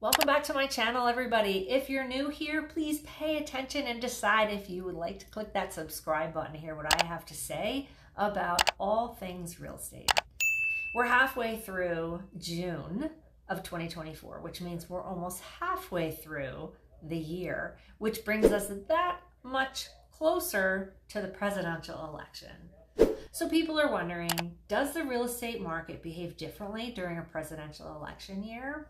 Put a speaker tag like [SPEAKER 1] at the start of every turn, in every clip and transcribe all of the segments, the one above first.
[SPEAKER 1] Welcome back to my channel, everybody. If you're new here, please pay attention and decide if you would like to click that subscribe button to hear what I have to say about all things real estate. We're halfway through June of 2024, which means we're almost halfway through the year, which brings us that much closer to the presidential election. So people are wondering, does the real estate market behave differently during a presidential election year?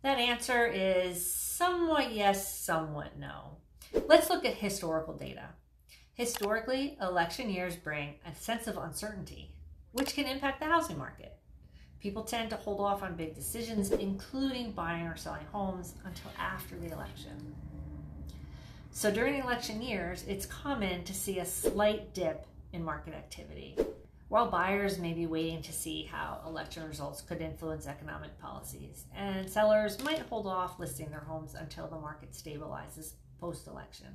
[SPEAKER 1] That answer is somewhat yes, somewhat no. Let's look at historical data. Historically, election years bring a sense of uncertainty, which can impact the housing market. People tend to hold off on big decisions, including buying or selling homes, until after the election. So during election years, it's common to see a slight dip in market activity, while buyers may be waiting to see how election results could influence economic policies, and sellers might hold off listing their homes until the market stabilizes post-election.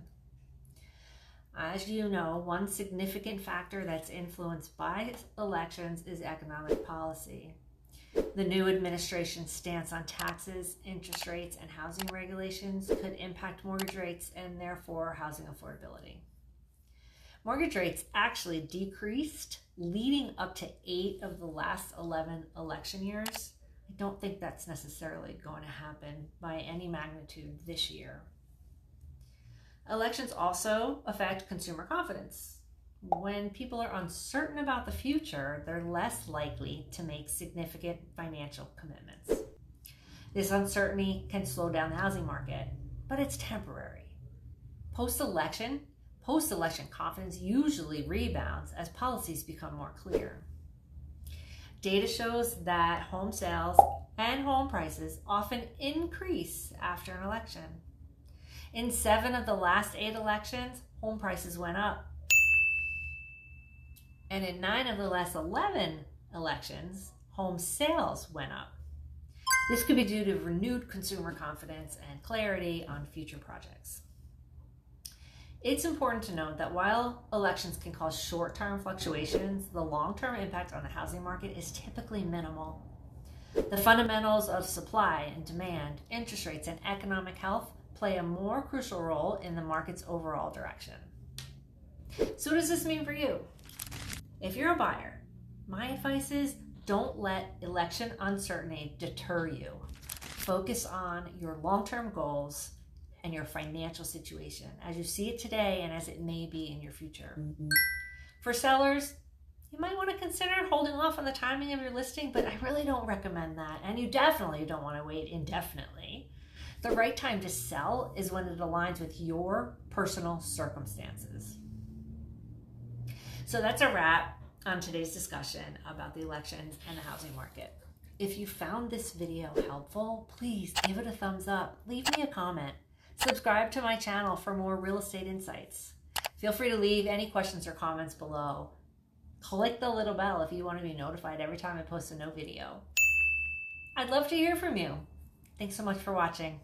[SPEAKER 1] As you know, one significant factor that's influenced by elections is economic policy. The new administration's stance on taxes, interest rates, and housing regulations could impact mortgage rates and therefore housing affordability. Mortgage rates actually decreased leading up to 8 of the last 11 election years. I don't think that's necessarily going to happen by any magnitude this year. Elections also affect consumer confidence. When people are uncertain about the future, they're less likely to make significant financial commitments. This uncertainty can slow down the housing market, but it's temporary. Post-election confidence usually rebounds as policies become more clear. Data shows that home sales and home prices often increase after an election. In 7 of the last 8 elections, home prices went up. And in 9 of the last 11 elections, home sales went up. This could be due to renewed consumer confidence and clarity on future projects. It's important to note that while elections can cause short-term fluctuations, the long-term impact on the housing market is typically minimal. The fundamentals of supply and demand, interest rates, and economic health play a more crucial role in the market's overall direction. So what does this mean for you? If you're a buyer, my advice is don't let election uncertainty deter you. Focus on your long-term goals and your financial situation as you see it today and as it may be in your future. For sellers, you might want to consider holding off on the timing of your listing, but I really don't recommend that. And you definitely don't want to wait indefinitely. The right time to sell is when it aligns with your personal circumstances. So that's a wrap on today's discussion about the elections and the housing market. If you found this video helpful, please give it a thumbs up, leave me a comment. Subscribe to my channel for more real estate insights. Feel free to leave any questions or comments below. Click the little bell if you want to be notified every time I post a new video. I'd love to hear from you. Thanks so much for watching.